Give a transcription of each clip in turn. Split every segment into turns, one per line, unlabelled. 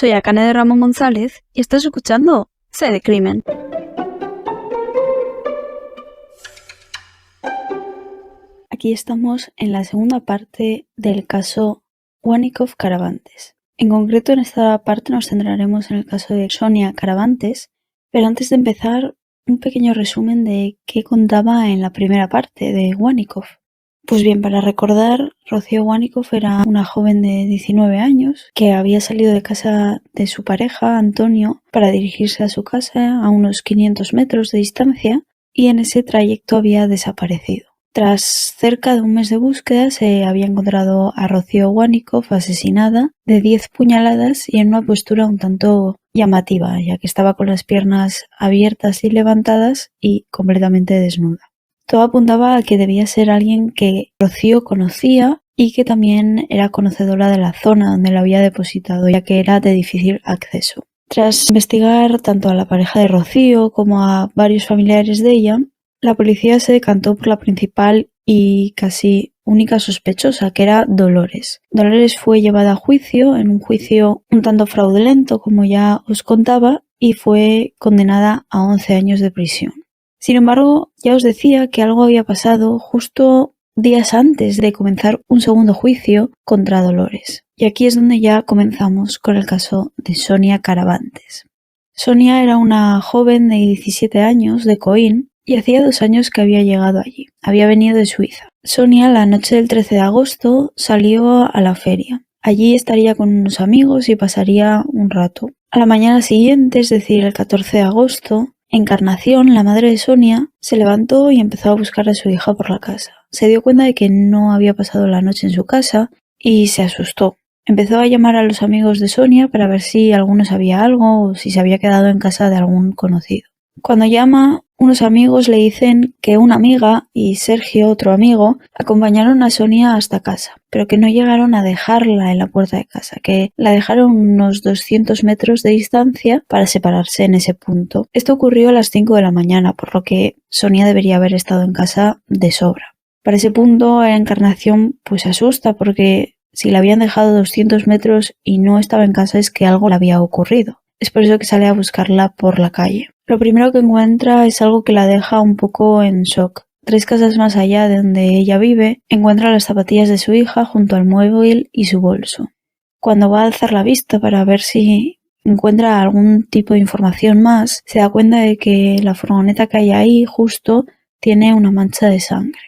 Soy Akane de Ramón González y estás escuchando Sé de Crimen. Aquí estamos en la segunda parte del caso Wanikov Caravantes. En concreto, en esta parte nos centraremos en el caso de Sonia Caravantes, pero antes de empezar, un pequeño resumen de qué contaba en la primera parte de Wanikov. Pues bien, para recordar, Rocío Wanikov era una joven de 19 años que había salido de casa de su pareja, Antonio, para dirigirse a su casa a unos 500 metros de distancia, y en ese trayecto había desaparecido. Tras cerca de un mes de búsqueda se había encontrado a Rocío Wanikov asesinada de 10 puñaladas y en una postura un tanto llamativa, ya que estaba con las piernas abiertas y levantadas y completamente desnuda. Todo apuntaba a que debía ser alguien que Rocío conocía y que también era conocedora de la zona donde la había depositado, ya que era de difícil acceso. Tras investigar tanto a la pareja de Rocío como a varios familiares de ella, la policía se decantó por la principal y casi única sospechosa, que era Dolores. Dolores fue llevada a juicio, en un juicio un tanto fraudulento, como ya os contaba, y fue condenada a 11 años de prisión. Sin embargo, ya os decía que algo había pasado justo días antes de comenzar un segundo juicio contra Dolores. Y aquí es donde ya comenzamos con el caso de Sonia Caravantes. Sonia era una joven de 17 años de Coín y hacía 2 años que había llegado allí. Había venido de Suiza. Sonia, la noche del 13 de agosto, salió a la feria. Allí estaría con unos amigos y pasaría un rato. A la mañana siguiente, es decir, el 14 de agosto, Encarnación, la madre de Sonia, se levantó y empezó a buscar a su hija por la casa. Se dio cuenta de que no había pasado la noche en su casa y se asustó. Empezó a llamar a los amigos de Sonia para ver si alguno sabía algo o si se había quedado en casa de algún conocido. Cuando llama, unos amigos le dicen que una amiga y Sergio, otro amigo, acompañaron a Sonia hasta casa, pero que no llegaron a dejarla en la puerta de casa, que la dejaron unos 200 metros de distancia para separarse en ese punto. Esto ocurrió a las 5 de la mañana, por lo que Sonia debería haber estado en casa de sobra. Para ese punto, la Encarnación pues se asusta porque si la habían dejado 200 metros y no estaba en casa es que algo le había ocurrido. Es por eso que sale a buscarla por la calle. Lo primero que encuentra es algo que la deja un poco en shock. 3 casas más allá de donde ella vive, encuentra las zapatillas de su hija junto al móvil y su bolso. Cuando va a alzar la vista para ver si encuentra algún tipo de información más, se da cuenta de que la furgoneta que hay ahí justo tiene una mancha de sangre.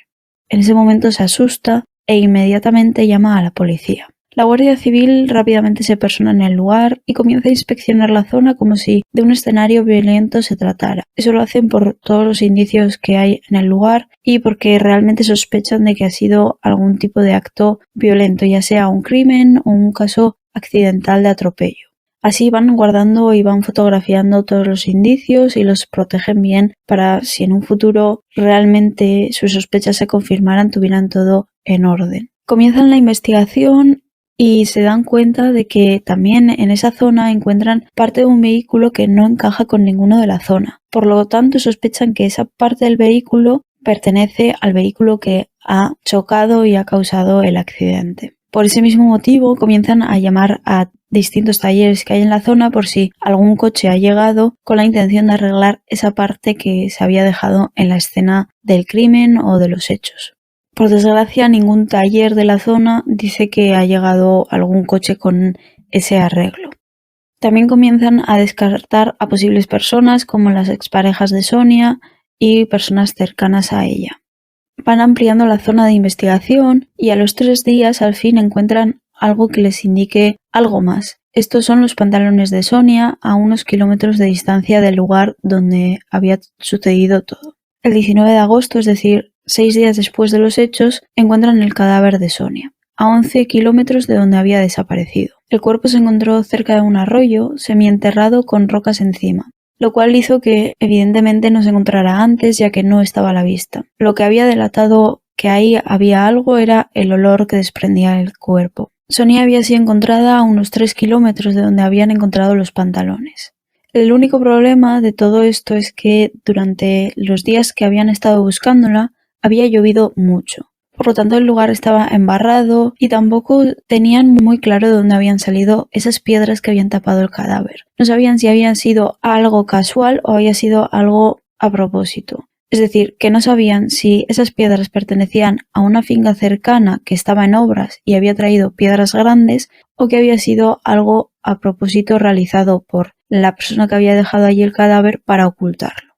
En ese momento se asusta e inmediatamente llama a la policía. La Guardia Civil rápidamente se persona en el lugar y comienza a inspeccionar la zona como si de un escenario violento se tratara. Eso lo hacen por todos los indicios que hay en el lugar y porque realmente sospechan de que ha sido algún tipo de acto violento, ya sea un crimen o un caso accidental de atropello. Así van guardando y van fotografiando todos los indicios y los protegen bien para si en un futuro realmente sus sospechas se confirmaran, tuvieran todo en orden. Comienzan la investigación y se dan cuenta de que también en esa zona encuentran parte de un vehículo que no encaja con ninguno de la zona. Por lo tanto, sospechan que esa parte del vehículo pertenece al vehículo que ha chocado y ha causado el accidente. Por ese mismo motivo, comienzan a llamar a distintos talleres que hay en la zona por si algún coche ha llegado con la intención de arreglar esa parte que se había dejado en la escena del crimen o de los hechos. Por desgracia, ningún taller de la zona dice que ha llegado algún coche con ese arreglo. También comienzan a descartar a posibles personas como las exparejas de Sonia y personas cercanas a ella. Van ampliando la zona de investigación y a los 3 días al fin encuentran algo que les indique algo más. Estos son los pantalones de Sonia a unos kilómetros de distancia del lugar donde había sucedido todo. El 19 de agosto, es decir, 6 días después de los hechos, encuentran el cadáver de Sonia, a 11 kilómetros de donde había desaparecido. El cuerpo se encontró cerca de un arroyo, semienterrado con rocas encima, lo cual hizo que evidentemente no se encontrara antes ya que no estaba a la vista. Lo que había delatado que ahí había algo era el olor que desprendía el cuerpo. Sonia había sido encontrada a unos 3 kilómetros de donde habían encontrado los pantalones. El único problema de todo esto es que durante los días que habían estado buscándola había llovido mucho, por lo tanto el lugar estaba embarrado y tampoco tenían muy claro de dónde habían salido esas piedras que habían tapado el cadáver. No sabían si habían sido algo casual o había sido algo a propósito. Es decir, que no sabían si esas piedras pertenecían a una finca cercana que estaba en obras y había traído piedras grandes o que había sido algo a propósito realizado por la persona que había dejado allí el cadáver para ocultarlo.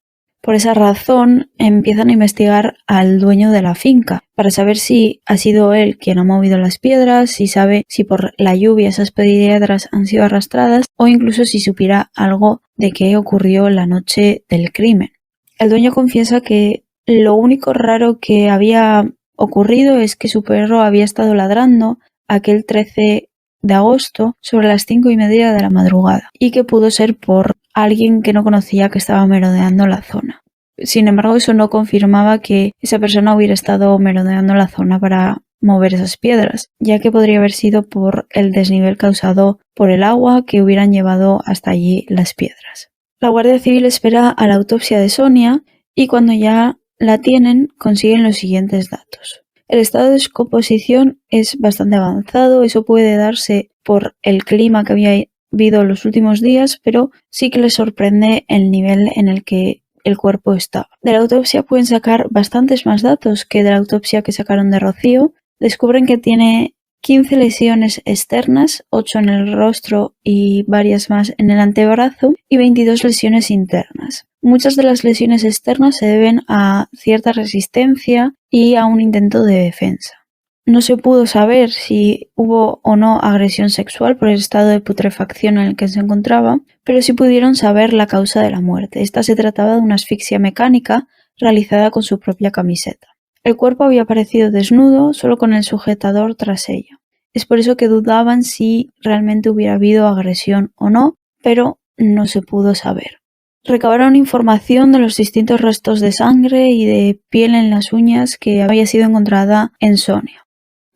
Por esa razón empiezan a investigar al dueño de la finca para saber si ha sido él quien ha movido las piedras, si sabe si por la lluvia esas piedras han sido arrastradas o incluso si supiera algo de qué ocurrió la noche del crimen. El dueño confiesa que lo único raro que había ocurrido es que su perro había estado ladrando aquel 13 de agosto sobre las 5:30 de la madrugada y que pudo ser por alguien que no conocía que estaba merodeando la zona. Sin embargo, eso no confirmaba que esa persona hubiera estado merodeando la zona para mover esas piedras, ya que podría haber sido por el desnivel causado por el agua que hubieran llevado hasta allí las piedras. La Guardia Civil espera a la autopsia de Sonia y cuando ya la tienen consiguen los siguientes datos. El estado de descomposición es bastante avanzado, eso puede darse por el clima que había habido los últimos días, pero sí que les sorprende el nivel en el que el cuerpo estaba. De la autopsia pueden sacar bastantes más datos que de la autopsia que sacaron de Rocío. Descubren que tiene 15 lesiones externas, 8 en el rostro y varias más en el antebrazo, y 22 lesiones internas. Muchas de las lesiones externas se deben a cierta resistencia y a un intento de defensa. No se pudo saber si hubo o no agresión sexual por el estado de putrefacción en el que se encontraba, pero sí pudieron saber la causa de la muerte. Esta se trataba de una asfixia mecánica realizada con su propia camiseta. El cuerpo había aparecido desnudo, solo con el sujetador tras ella. Es por eso que dudaban si realmente hubiera habido agresión o no, pero no se pudo saber. Recabaron información de los distintos restos de sangre y de piel en las uñas que había sido encontrada en Sonia.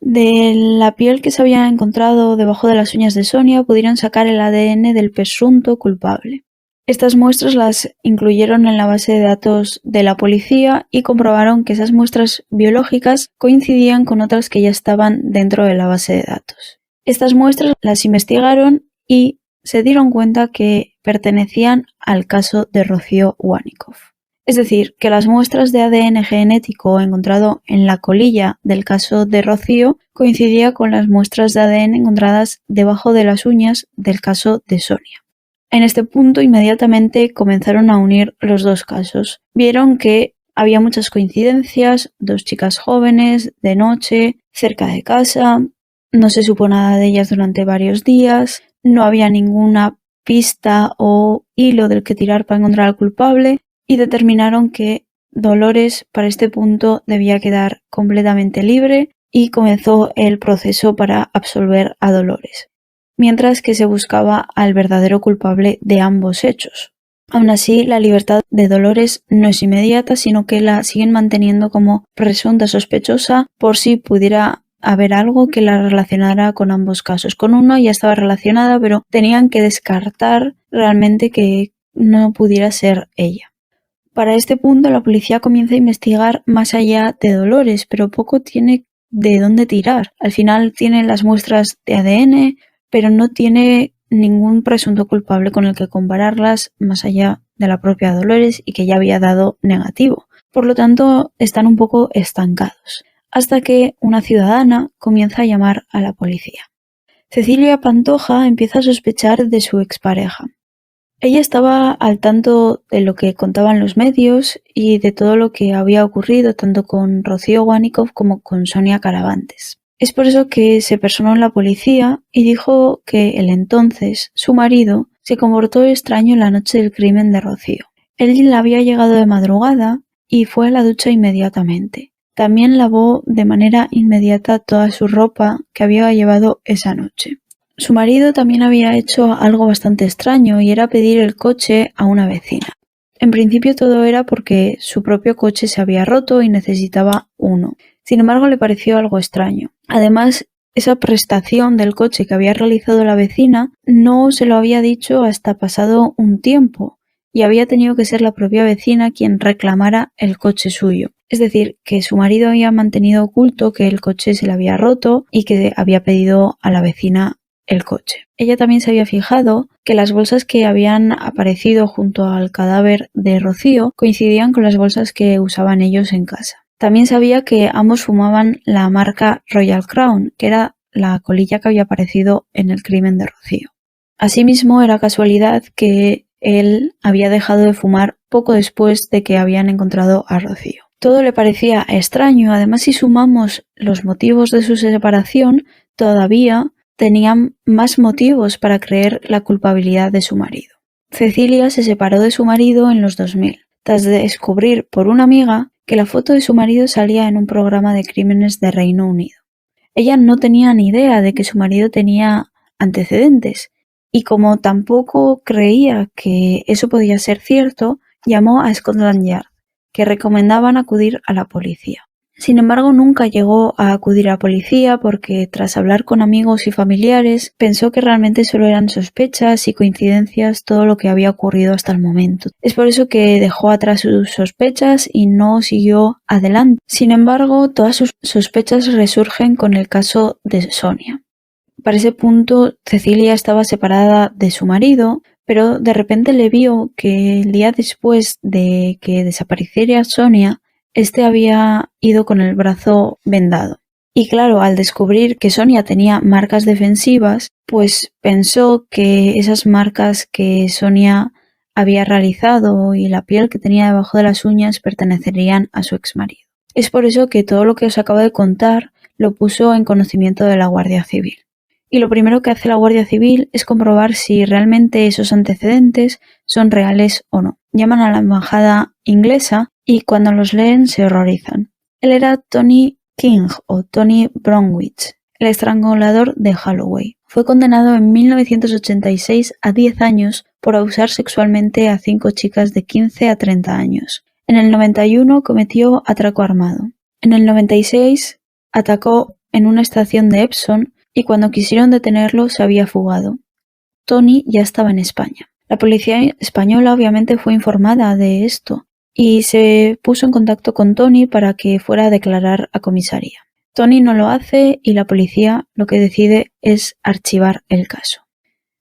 De la piel que se había encontrado debajo de las uñas de Sonia pudieron sacar el ADN del presunto culpable. Estas muestras las incluyeron en la base de datos de la policía y comprobaron que esas muestras biológicas coincidían con otras que ya estaban dentro de la base de datos. Estas muestras las investigaron y se dieron cuenta que pertenecían al caso de Rocío Wanickoff. Es decir, que las muestras de ADN genético encontrado en la colilla del caso de Rocío coincidía con las muestras de ADN encontradas debajo de las uñas del caso de Sonia. En este punto inmediatamente comenzaron a unir los dos casos. Vieron que había muchas coincidencias, 2 chicas jóvenes, de noche, cerca de casa, no se supo nada de ellas durante varios días, no había ninguna pista o hilo del que tirar para encontrar al culpable y determinaron que Dolores para este punto debía quedar completamente libre y comenzó el proceso para absolver a Dolores, mientras que se buscaba al verdadero culpable de ambos hechos. Aún así, la libertad de Dolores no es inmediata, sino que la siguen manteniendo como presunta sospechosa por si pudiera haber algo que la relacionara con ambos casos. Con uno ya estaba relacionada, pero tenían que descartar realmente que no pudiera ser ella. Para este punto, la policía comienza a investigar más allá de Dolores, pero poco tiene de dónde tirar. Al final tiene las muestras de ADN, pero no tiene ningún presunto culpable con el que compararlas más allá de la propia Dolores y que ya había dado negativo. Por lo tanto, están un poco estancados, hasta que una ciudadana comienza a llamar a la policía. Cecilia Pantoja empieza a sospechar de su expareja. Ella estaba al tanto de lo que contaban los medios y de todo lo que había ocurrido tanto con Rocío Wanickoff como con Sonia Caravantes. Es por eso que se personó en la policía y dijo que el entonces, su marido, se comportó extraño en la noche del crimen de Rocío. Él había llegado de madrugada y fue a la ducha inmediatamente. También lavó de manera inmediata toda su ropa que había llevado esa noche. Su marido también había hecho algo bastante extraño y era pedir el coche a una vecina. En principio todo era porque su propio coche se había roto y necesitaba uno. Sin embargo, le pareció algo extraño. Además, esa prestación del coche que había realizado la vecina no se lo había dicho hasta pasado un tiempo y había tenido que ser la propia vecina quien reclamara el coche suyo. Es decir, que su marido había mantenido oculto que el coche se le había roto y que había pedido a la vecina el coche. Ella también se había fijado que las bolsas que habían aparecido junto al cadáver de Rocío coincidían con las bolsas que usaban ellos en casa. También sabía que ambos fumaban la marca Royal Crown, que era la colilla que había aparecido en el crimen de Rocío. Asimismo, era casualidad que él había dejado de fumar poco después de que habían encontrado a Rocío. Todo le parecía extraño. Además, si sumamos los motivos de su separación, todavía tenían más motivos para creer la culpabilidad de su marido. Cecilia se separó de su marido en los 2000, tras descubrir por una amiga que la foto de su marido salía en un programa de crímenes de Reino Unido. Ella no tenía ni idea de que su marido tenía antecedentes y como tampoco creía que eso podía ser cierto, llamó a Scotland Yard, que recomendaban acudir a la policía. Sin embargo, nunca llegó a acudir a la policía porque, tras hablar con amigos y familiares, pensó que realmente solo eran sospechas y coincidencias todo lo que había ocurrido hasta el momento. Es por eso que dejó atrás sus sospechas y no siguió adelante. Sin embargo, todas sus sospechas resurgen con el caso de Sonia. Para ese punto, Cecilia estaba separada de su marido, pero de repente le vio que el día después de que desapareciera Sonia, este había ido con el brazo vendado. Y claro, al descubrir que Sonia tenía marcas defensivas, pues pensó que esas marcas que Sonia había realizado y la piel que tenía debajo de las uñas pertenecerían a su exmarido. Es por eso que todo lo que os acabo de contar lo puso en conocimiento de la Guardia Civil. Y lo primero que hace la Guardia Civil es comprobar si realmente esos antecedentes son reales o no. Llaman a la embajada inglesa y cuando los leen se horrorizan. Él era Tony King o Tony Bromwich, el estrangulador de Holloway. Fue condenado en 1986 a 10 años por abusar sexualmente a 5 chicas de 15 a 30 años. En el 91 cometió atraco armado. En el 96 atacó en una estación de Epsom y cuando quisieron detenerlo se había fugado. Tony ya estaba en España. La policía española obviamente fue informada de esto y se puso en contacto con Tony para que fuera a declarar a comisaría. Tony no lo hace y la policía lo que decide es archivar el caso.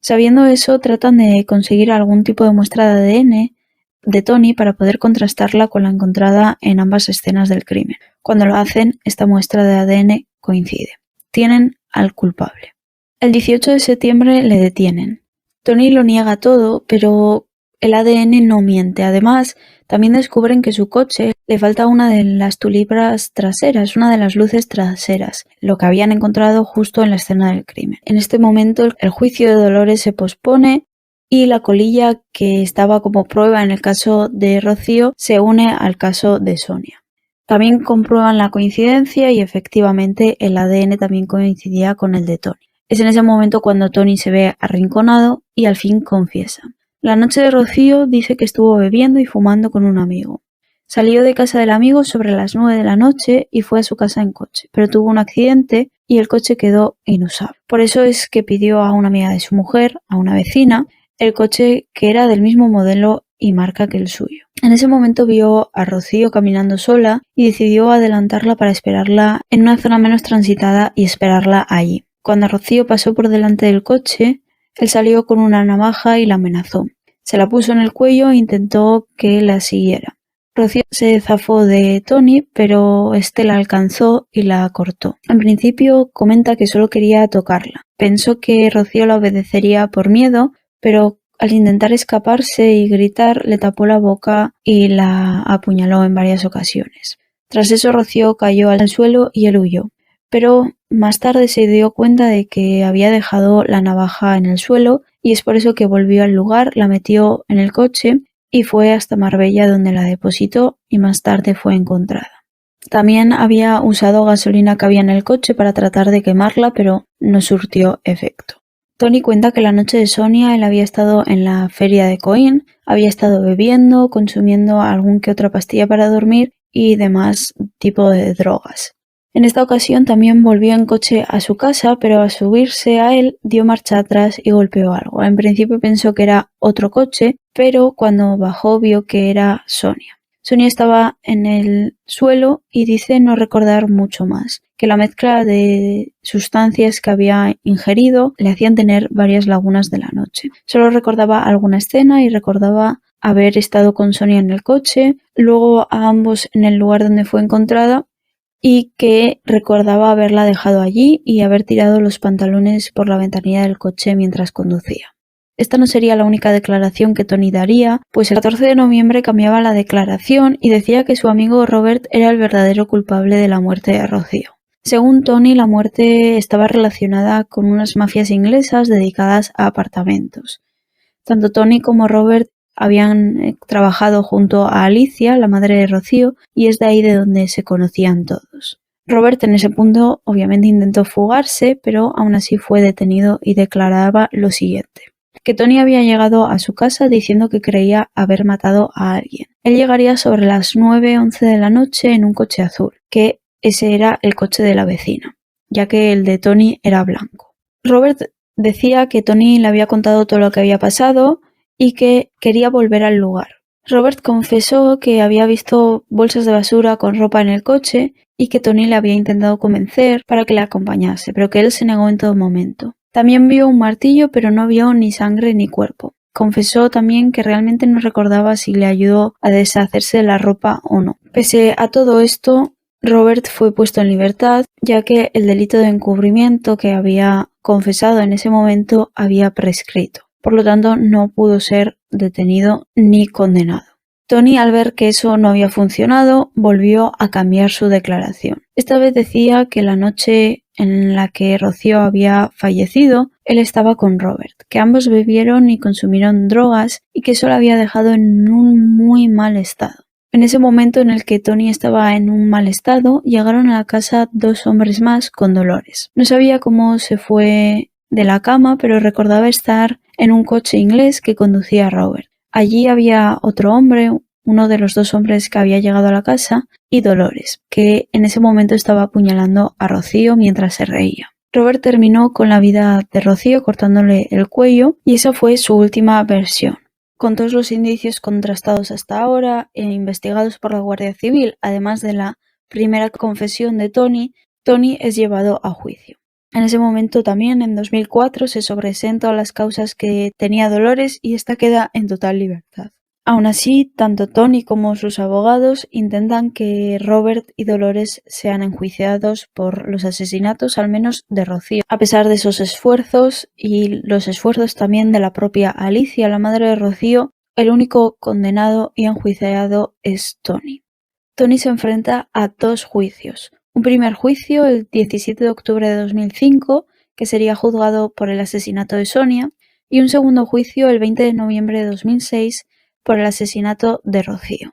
Sabiendo eso, tratan de conseguir algún tipo de muestra de ADN de Tony para poder contrastarla con la encontrada en ambas escenas del crimen. Cuando lo hacen, esta muestra de ADN coincide. Tienen al culpable. El 18 de septiembre le detienen. Tony lo niega todo, pero el ADN no miente. Además, también descubren que su coche le falta una de las tulipras traseras, una de las luces traseras, lo que habían encontrado justo en la escena del crimen. En este momento, el juicio de Dolores se pospone y la colilla que estaba como prueba en el caso de Rocío se une al caso de Sonia. También comprueban la coincidencia y efectivamente el ADN también coincidía con el de Tony. Es en ese momento cuando Tony se ve arrinconado y al fin confiesa. La noche de Rocío dice que estuvo bebiendo y fumando con un amigo. Salió de casa del amigo sobre las 9 de la noche y fue a su casa en coche, pero tuvo un accidente y el coche quedó inusable. Por eso es que pidió a una amiga de su mujer, a una vecina, el coche que era del mismo modelo y marca que el suyo. En ese momento vio a Rocío caminando sola y decidió adelantarla para esperarla en una zona menos transitada y esperarla allí. Cuando Rocío pasó por delante del coche, él salió con una navaja y la amenazó. Se la puso en el cuello e intentó que la siguiera. Rocío se zafó de Tony, pero este la alcanzó y la cortó. En principio comenta que solo quería tocarla. Pensó que Rocío la obedecería por miedo, pero al intentar escaparse y gritar, le tapó la boca y la apuñaló en varias ocasiones. Tras eso, Rocío cayó al suelo y él huyó. Pero más tarde se dio cuenta de que había dejado la navaja en el suelo y es por eso que volvió al lugar, la metió en el coche y fue hasta Marbella donde la depositó y más tarde fue encontrada. También había usado gasolina que había en el coche para tratar de quemarla, pero no surtió efecto. Tony cuenta que la noche de Sonia él había estado en la feria de Coín, había estado bebiendo, consumiendo algún que otra pastilla para dormir y demás tipo de drogas. En esta ocasión también volvió en coche a su casa, pero al subirse a él dio marcha atrás y golpeó algo. En principio pensó que era otro coche, pero cuando bajó vio que era Sonia. Sonia estaba en el suelo y dice no recordar mucho más, que la mezcla de sustancias que había ingerido le hacían tener varias lagunas de la noche. Solo recordaba alguna escena y recordaba haber estado con Sonia en el coche, luego a ambos en el lugar donde fue encontrada y que recordaba haberla dejado allí y haber tirado los pantalones por la ventanilla del coche mientras conducía. Esta no sería la única declaración que Tony daría, pues el 14 de noviembre cambiaba la declaración y decía que su amigo Robert era el verdadero culpable de la muerte de Rocío. Según Tony, la muerte estaba relacionada con unas mafias inglesas dedicadas a apartamentos. Tanto Tony como Robert habían trabajado junto a Alicia, la madre de Rocío, y es de ahí de donde se conocían todos. Robert en ese punto obviamente intentó fugarse, pero aún así fue detenido y declaraba lo siguiente: que Tony había llegado a su casa diciendo que creía haber matado a alguien. Él llegaría sobre las 9:11 de la noche en un coche azul, que ese era el coche de la vecina, ya que el de Tony era blanco. Robert decía que Tony le había contado todo lo que había pasado y que quería volver al lugar. Robert confesó que había visto bolsas de basura con ropa en el coche y que Tony le había intentado convencer para que le acompañase, pero que él se negó en todo momento. También vio un martillo, pero no vio ni sangre ni cuerpo. Confesó también que realmente no recordaba si le ayudó a deshacerse de la ropa o no. Pese a todo esto, Robert fue puesto en libertad, ya que el delito de encubrimiento que había confesado en ese momento había prescrito. Por lo tanto, no pudo ser detenido ni condenado. Tony, al ver que eso no había funcionado, volvió a cambiar su declaración. Esta vez decía que la noche en la que Rocío había fallecido, él estaba con Robert, que ambos bebieron y consumieron drogas y que eso lo había dejado en un muy mal estado. En ese momento en el que Tony estaba en un mal estado, llegaron a la casa dos hombres más con dolores. No sabía cómo se fue de la cama, pero recordaba estar en un coche inglés que conducía a Robert. Allí había otro hombre, uno de los dos hombres que había llegado a la casa, y Dolores, que en ese momento estaba apuñalando a Rocío mientras se reía. Robert terminó con la vida de Rocío cortándole el cuello y esa fue su última versión. Con todos los indicios contrastados hasta ahora e investigados por la Guardia Civil, además de la primera confesión de Tony, Tony es llevado a juicio. En ese momento también, en 2004, se sobresean todas las causas que tenía Dolores y esta queda en total libertad. Aún así, tanto Tony como sus abogados intentan que Robert y Dolores sean enjuiciados por los asesinatos, al menos de Rocío. A pesar de esos esfuerzos y los esfuerzos también de la propia Alicia, la madre de Rocío, el único condenado y enjuiciado es Tony. Tony se enfrenta a dos juicios. Un primer juicio el 17 de octubre de 2005, que sería juzgado por el asesinato de Sonia, y un segundo juicio el 20 de noviembre de 2006 por el asesinato de Rocío.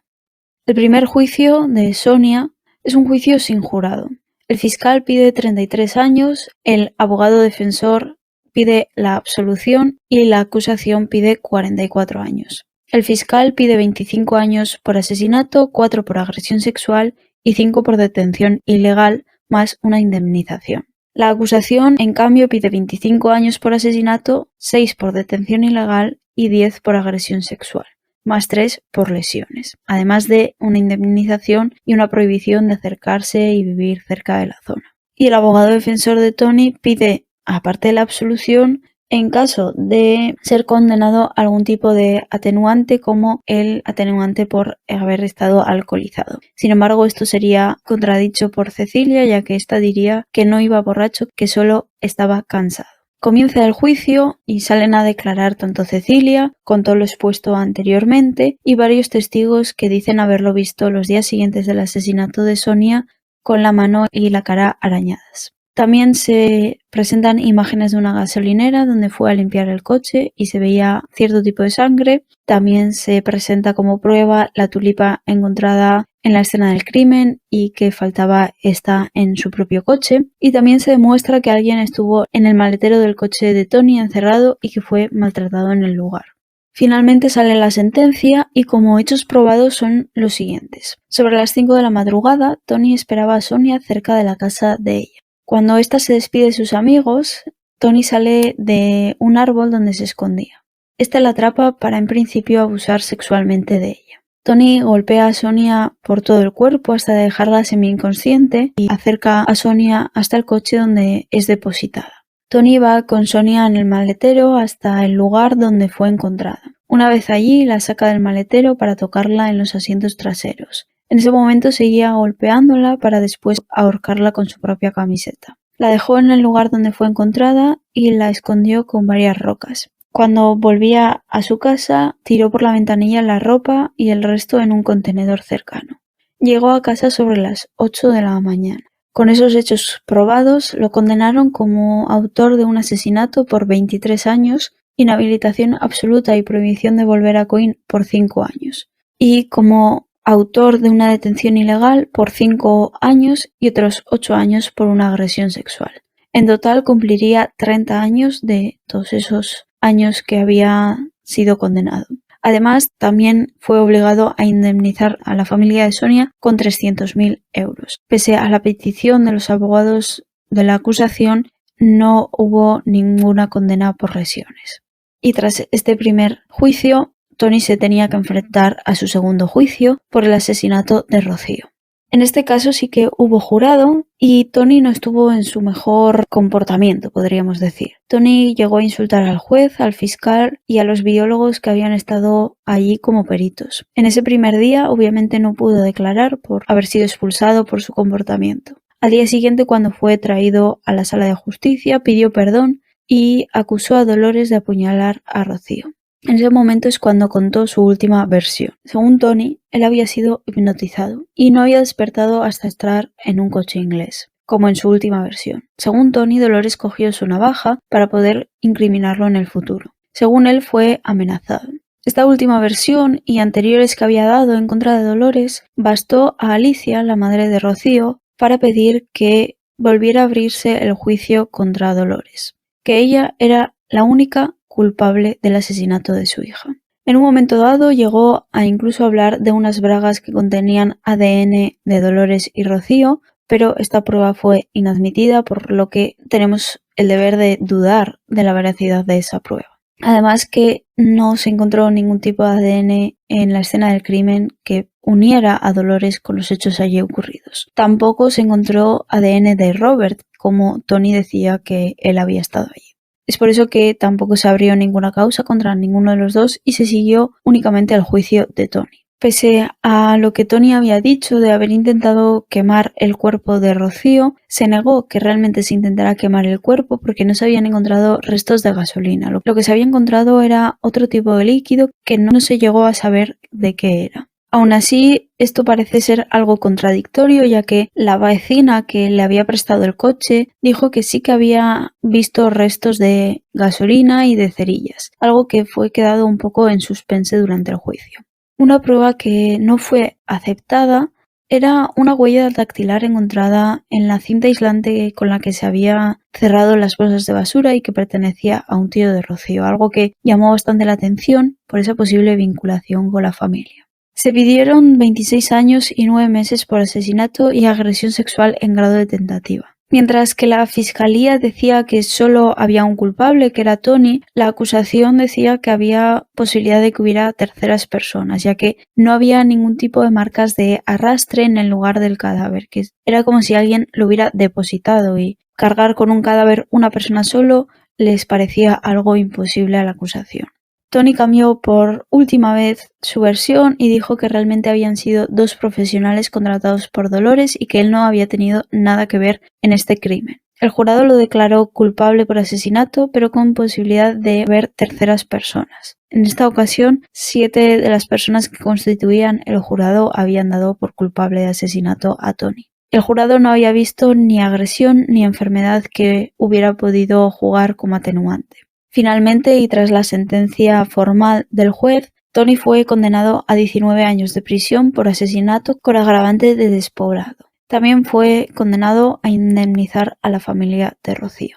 El primer juicio de Sonia es un juicio sin jurado. El fiscal pide 33 años, el abogado defensor pide la absolución y la acusación pide 44 años. El fiscal pide 25 años por asesinato, 4 por agresión sexual y 5 por detención ilegal, más una indemnización. La acusación, en cambio, pide 25 años por asesinato, 6 por detención ilegal y 10 por agresión sexual, más 3 por lesiones, además de una indemnización y una prohibición de acercarse y vivir cerca de la zona. Y el abogado defensor de Tony pide, aparte de la absolución, en caso de ser condenado a algún tipo de atenuante como el atenuante por haber estado alcoholizado. Sin embargo, esto sería contradicho por Cecilia, ya que ésta diría que no iba borracho, que solo estaba cansado. Comienza el juicio y salen a declarar tanto Cecilia, con todo lo expuesto anteriormente, y varios testigos que dicen haberlo visto los días siguientes del asesinato de Sonia con la mano y la cara arañadas. También se presentan imágenes de una gasolinera donde fue a limpiar el coche y se veía cierto tipo de sangre. También se presenta como prueba la tulipa encontrada en la escena del crimen y que faltaba esta en su propio coche. Y también se demuestra que alguien estuvo en el maletero del coche de Tony encerrado y que fue maltratado en el lugar. Finalmente sale la sentencia y como hechos probados son los siguientes. Sobre las 5 de la madrugada, Tony esperaba a Sonia cerca de la casa de ella. Cuando ésta se despide de sus amigos, Tony sale de un árbol donde se escondía. Esta la atrapa para en principio abusar sexualmente de ella. Tony golpea a Sonia por todo el cuerpo hasta dejarla semi-inconsciente y acerca a Sonia hasta el coche donde es depositada. Tony va con Sonia en el maletero hasta el lugar donde fue encontrada. Una vez allí, la saca del maletero para tocarla en los asientos traseros. En ese momento seguía golpeándola para después ahorcarla con su propia camiseta. La dejó en el lugar donde fue encontrada y la escondió con varias rocas. Cuando volvía a su casa, tiró por la ventanilla la ropa y el resto en un contenedor cercano. Llegó a casa sobre las 8 de la mañana. Con esos hechos probados, lo condenaron como autor de un asesinato por 23 años, inhabilitación absoluta y prohibición de volver a Coín por 5 años. Y como autor de una detención ilegal por 5 años y otros 8 años por una agresión sexual. En total cumpliría 30 años de todos esos años que había sido condenado. Además, también fue obligado a indemnizar a la familia de Sonia con 300.000 euros. Pese a la petición de los abogados de la acusación, no hubo ninguna condena por lesiones. Y tras este primer juicio, Tony se tenía que enfrentar a su segundo juicio por el asesinato de Rocío. En este caso sí que hubo jurado y Tony no estuvo en su mejor comportamiento, podríamos decir. Tony llegó a insultar al juez, al fiscal y a los biólogos que habían estado allí como peritos. En ese primer día obviamente no pudo declarar por haber sido expulsado por su comportamiento. Al día siguiente, cuando fue traído a la sala de justicia, pidió perdón y acusó a Dolores de apuñalar a Rocío. En ese momento es cuando contó su última versión. Según Tony, él había sido hipnotizado y no había despertado hasta estar en un coche inglés, como en su última versión. Según Tony, Dolores cogió su navaja para poder incriminarlo en el futuro. Según él, fue amenazado. Esta última versión y anteriores que había dado en contra de Dolores bastó a Alicia, la madre de Rocío, para pedir que volviera a abrirse el juicio contra Dolores, que ella era la única culpable del asesinato de su hija. En un momento dado llegó a incluso hablar de unas bragas que contenían ADN de Dolores y Rocío, pero esta prueba fue inadmitida, por lo que tenemos el deber de dudar de la veracidad de esa prueba. Además que no se encontró ningún tipo de ADN en la escena del crimen que uniera a Dolores con los hechos allí ocurridos. Tampoco se encontró ADN de Robert, como Tony decía que él había estado allí. Es por eso que tampoco se abrió ninguna causa contra ninguno de los dos y se siguió únicamente el juicio de Tony. Pese a lo que Tony había dicho de haber intentado quemar el cuerpo de Rocío, se negó que realmente se intentara quemar el cuerpo porque no se habían encontrado restos de gasolina. Lo que se había encontrado era otro tipo de líquido que no se llegó a saber de qué era. Aún así, esto parece ser algo contradictorio, ya que la vecina que le había prestado el coche dijo que sí que había visto restos de gasolina y de cerillas, algo que fue quedado un poco en suspense durante el juicio. Una prueba que no fue aceptada era una huella dactilar encontrada en la cinta aislante con la que se había cerrado las bolsas de basura y que pertenecía a un tío de Rocío, algo que llamó bastante la atención por esa posible vinculación con la familia. Se pidieron 26 años y 9 meses por asesinato y agresión sexual en grado de tentativa. Mientras que la fiscalía decía que solo había un culpable, que era Tony, la acusación decía que había posibilidad de que hubiera terceras personas, ya que no había ningún tipo de marcas de arrastre en el lugar del cadáver, que era como si alguien lo hubiera depositado, y cargar con un cadáver una persona solo les parecía algo imposible a la acusación. Tony cambió por última vez su versión y dijo que realmente habían sido dos profesionales contratados por Dolores y que él no había tenido nada que ver en este crimen. El jurado lo declaró culpable por asesinato, pero con posibilidad de ver terceras personas. En esta ocasión, 7 de las personas que constituían el jurado habían dado por culpable de asesinato a Tony. El jurado no había visto ni agresión ni enfermedad que hubiera podido jugar como atenuante. Finalmente, y tras la sentencia formal del juez, Tony fue condenado a 19 años de prisión por asesinato con agravante de despoblado. También fue condenado a indemnizar a la familia de Rocío.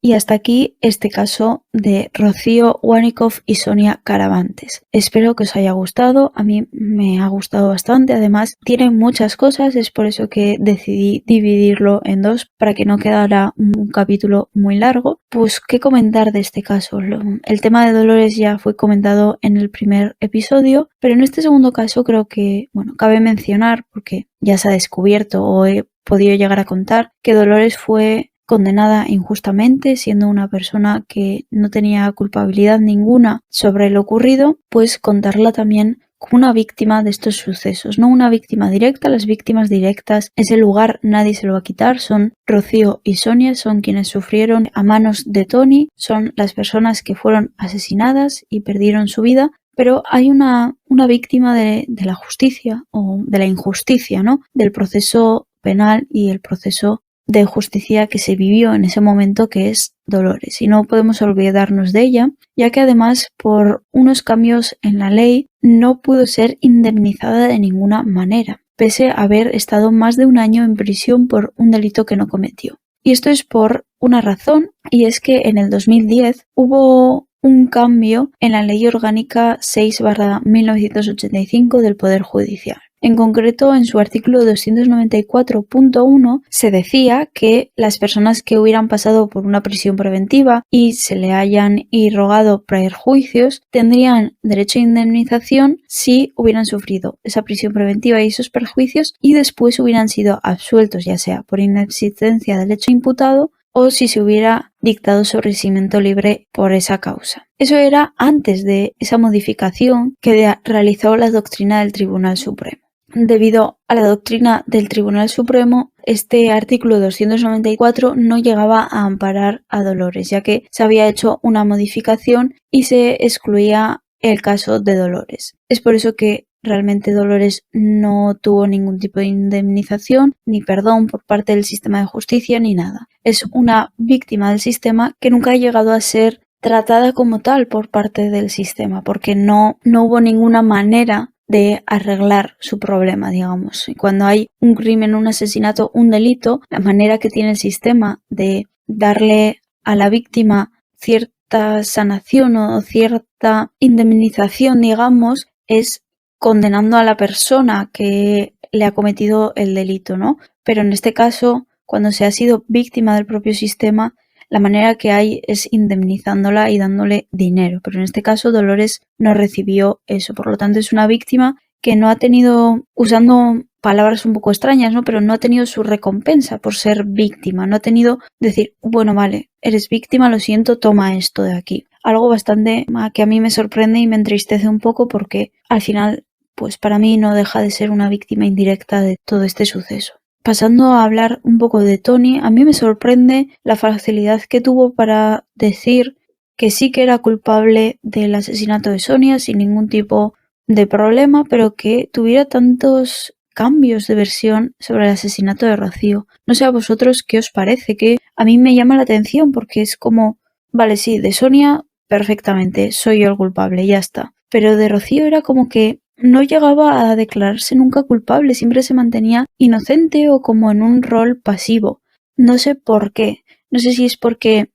Y hasta aquí este caso de Rocío Wanickoff y Sonia Caravantes. Espero que os haya gustado, a mí me ha gustado bastante, además tiene muchas cosas, es por eso que decidí dividirlo en dos para que no quedara un capítulo muy largo. Pues qué comentar de este caso. El tema de Dolores ya fue comentado en el primer episodio, pero en este segundo caso creo que, cabe mencionar, porque ya se ha descubierto o he podido llegar a contar, que Dolores fue condenada injustamente, siendo una persona que no tenía culpabilidad ninguna sobre lo ocurrido, pues contarla también como una víctima de estos sucesos, no una víctima directa. Las víctimas directas, ese lugar nadie se lo va a quitar, son Rocío y Sonia, son quienes sufrieron a manos de Tony, son las personas que fueron asesinadas y perdieron su vida, pero hay una víctima de la justicia o de la injusticia, ¿no? Del proceso penal y el proceso de justicia que se vivió en ese momento, que es Dolores, y no podemos olvidarnos de ella, ya que además por unos cambios en la ley no pudo ser indemnizada de ninguna manera, pese a haber estado más de un año en prisión por un delito que no cometió. Y esto es por una razón, y es que en el 2010 hubo un cambio en la Ley Orgánica 6/1985 del Poder Judicial. En concreto, en su artículo 294.1 se decía que las personas que hubieran pasado por una prisión preventiva y se le hayan irrogado perjuicios tendrían derecho a indemnización si hubieran sufrido esa prisión preventiva y esos perjuicios y después hubieran sido absueltos, ya sea por inexistencia del hecho imputado o si se hubiera dictado sobreseimiento libre por esa causa. Eso era antes de esa modificación que realizó la doctrina del Tribunal Supremo. Debido a la doctrina del Tribunal Supremo, este artículo 294 no llegaba a amparar a Dolores, ya que se había hecho una modificación y se excluía el caso de Dolores. Es por eso que realmente Dolores no tuvo ningún tipo de indemnización ni perdón por parte del sistema de justicia ni nada. Es una víctima del sistema que nunca ha llegado a ser tratada como tal por parte del sistema, porque no hubo ninguna manera de arreglar su problema, digamos. Y cuando hay un crimen, un asesinato, un delito, la manera que tiene el sistema de darle a la víctima cierta sanación o cierta indemnización, digamos, es condenando a la persona que le ha cometido el delito, ¿no? Pero en este caso, cuando se ha sido víctima del propio sistema, la manera que hay es indemnizándola y dándole dinero, pero en este caso Dolores no recibió eso, por lo tanto es una víctima que no ha tenido, usando palabras un poco extrañas, ¿no? Pero no ha tenido su recompensa por ser víctima, no ha tenido decir, bueno, vale, eres víctima, lo siento, toma esto de aquí. Algo bastante que a mí me sorprende y me entristece un poco porque al final, pues para mí no deja de ser una víctima indirecta de todo este suceso. Pasando a hablar un poco de Tony, a mí me sorprende la facilidad que tuvo para decir que sí que era culpable del asesinato de Sonia sin ningún tipo de problema, pero que tuviera tantos cambios de versión sobre el asesinato de Rocío. No sé a vosotros qué os parece, que a mí me llama la atención porque es como, vale, sí, de Sonia perfectamente, soy yo el culpable, ya está. Pero de Rocío era como que no llegaba a declararse nunca culpable, siempre se mantenía inocente o como en un rol pasivo. No sé por qué, no sé si es porque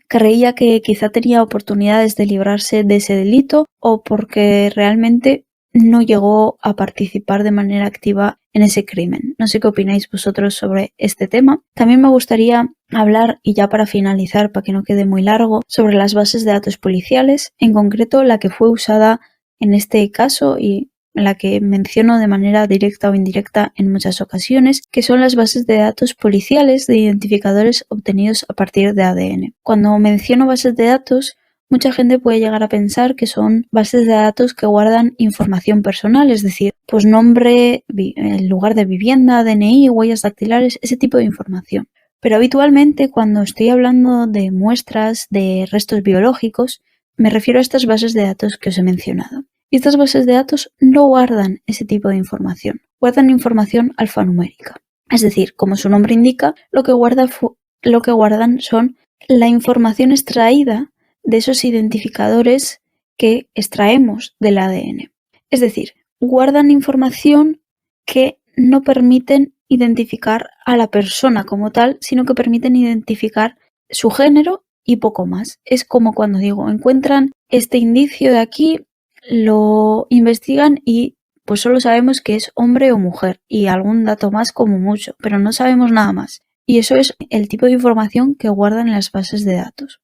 creía que quizá tenía oportunidades de librarse de ese delito o porque realmente no llegó a participar de manera activa en ese crimen. No sé qué opináis vosotros sobre este tema. También me gustaría hablar, y ya para finalizar, para que no quede muy largo, sobre las bases de datos policiales, en concreto la que fue usada en este caso y la que menciono de manera directa o indirecta en muchas ocasiones, que son las bases de datos policiales de identificadores obtenidos a partir de ADN. Cuando menciono bases de datos, mucha gente puede llegar a pensar que son bases de datos que guardan información personal, es decir, pues nombre, el lugar de vivienda, DNI, huellas dactilares, ese tipo de información. Pero habitualmente cuando estoy hablando de muestras de restos biológicos, me refiero a estas bases de datos que os he mencionado. Y estas bases de datos no guardan ese tipo de información, guardan información alfanumérica. Es decir, como su nombre indica, lo que guardan son la información extraída de esos identificadores que extraemos del ADN. Es decir, guardan información que no permiten identificar a la persona como tal, sino que permiten identificar su género y poco más. Es como cuando digo, encuentran este indicio de aquí, lo investigan y pues solo sabemos que es hombre o mujer y algún dato más como mucho, pero no sabemos nada más. Y eso es el tipo de información que guardan en las bases de datos.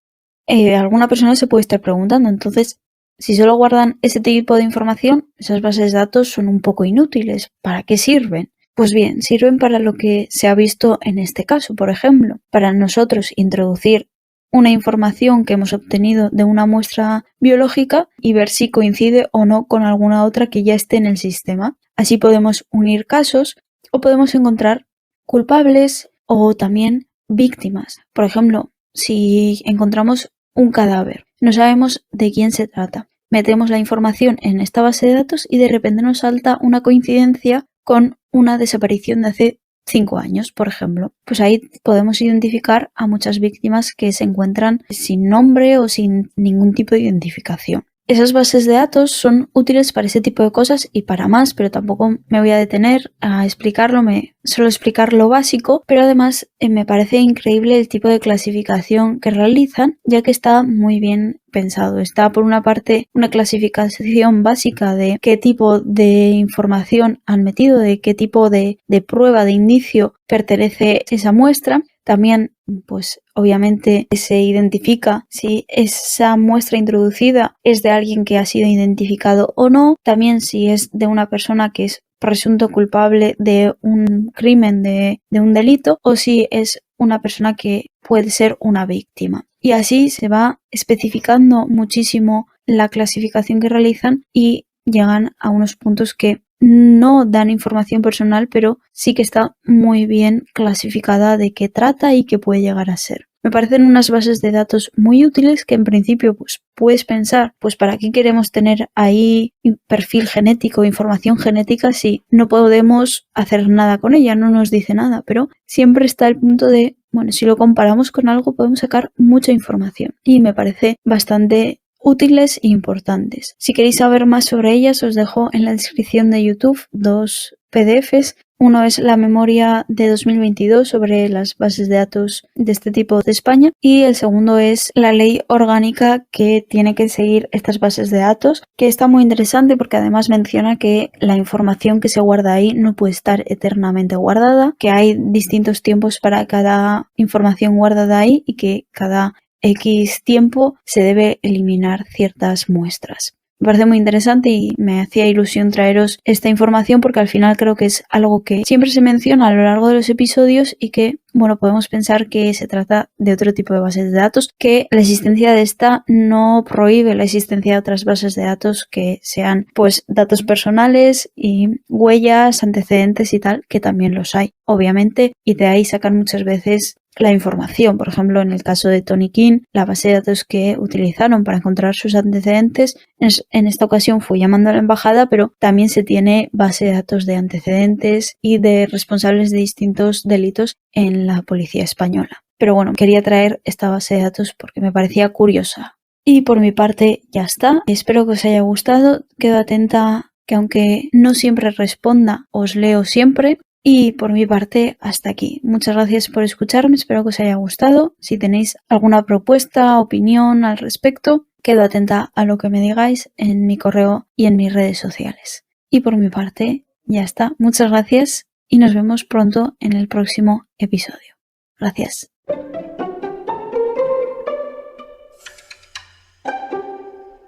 Alguna persona se puede estar preguntando, entonces, si solo guardan ese tipo de información, esas bases de datos son un poco inútiles. ¿Para qué sirven? Pues bien, sirven para lo que se ha visto en este caso, por ejemplo, para nosotros introducir una información que hemos obtenido de una muestra biológica y ver si coincide o no con alguna otra que ya esté en el sistema. Así podemos unir casos o podemos encontrar culpables o también víctimas. Por ejemplo, si encontramos un cadáver, no sabemos de quién se trata. Metemos la información en esta base de datos y de repente nos salta una coincidencia con una desaparición de hace 5 años, por ejemplo. Pues ahí podemos identificar a muchas víctimas que se encuentran sin nombre o sin ningún tipo de identificación. Esas bases de datos son útiles para ese tipo de cosas y para más, pero tampoco me voy a detener a explicarlo, solo explicar lo básico, pero además me parece increíble el tipo de clasificación que realizan, ya que está muy bien pensado. Está por una parte una clasificación básica de qué tipo de información han metido, de qué tipo de prueba, de indicio pertenece esa muestra. También, pues obviamente se identifica si esa muestra introducida es de alguien que ha sido identificado o no. También si es de una persona que es presunto culpable de un crimen, de un delito, o si es una persona que puede ser una víctima. Y así se va especificando muchísimo la clasificación que realizan y llegan a unos puntos que no dan información personal, pero sí que está muy bien clasificada de qué trata y qué puede llegar a ser. Me parecen unas bases de datos muy útiles que en principio pues puedes pensar, pues para qué queremos tener ahí perfil genético, información genética si no podemos hacer nada con ella, no nos dice nada, pero siempre está el punto de, bueno, si lo comparamos con algo podemos sacar mucha información y me parece bastante útiles e importantes. Si queréis saber más sobre ellas, os dejo en la descripción de YouTube 2 PDFs. Uno es la memoria de 2022 sobre las bases de datos de este tipo de España y el segundo es la ley orgánica que tiene que seguir estas bases de datos, que está muy interesante porque además menciona que la información que se guarda ahí no puede estar eternamente guardada, que hay distintos tiempos para cada información guardada ahí y que cada X tiempo se debe eliminar ciertas muestras. Me parece muy interesante y me hacía ilusión traeros esta información porque al final creo que es algo que siempre se menciona a lo largo de los episodios y que, bueno, podemos pensar que se trata de otro tipo de bases de datos, que la existencia de esta no prohíbe la existencia de otras bases de datos que sean, pues, datos personales y huellas, antecedentes y tal, que también los hay, obviamente, y de ahí sacan muchas veces la información. Por ejemplo, en el caso de Tony King, la base de datos que utilizaron para encontrar sus antecedentes, en esta ocasión fue llamando a la embajada, pero también se tiene base de datos de antecedentes y de responsables de distintos delitos en la policía española. Pero bueno, quería traer esta base de datos porque me parecía curiosa. Y por mi parte ya está. Espero que os haya gustado. Quedo atenta que aunque no siempre responda, os leo siempre. Y por mi parte, hasta aquí. Muchas gracias por escucharme, espero que os haya gustado. Si tenéis alguna propuesta, opinión al respecto, quedo atenta a lo que me digáis en mi correo y en mis redes sociales. Y por mi parte, ya está. Muchas gracias y nos vemos pronto en el próximo episodio. Gracias.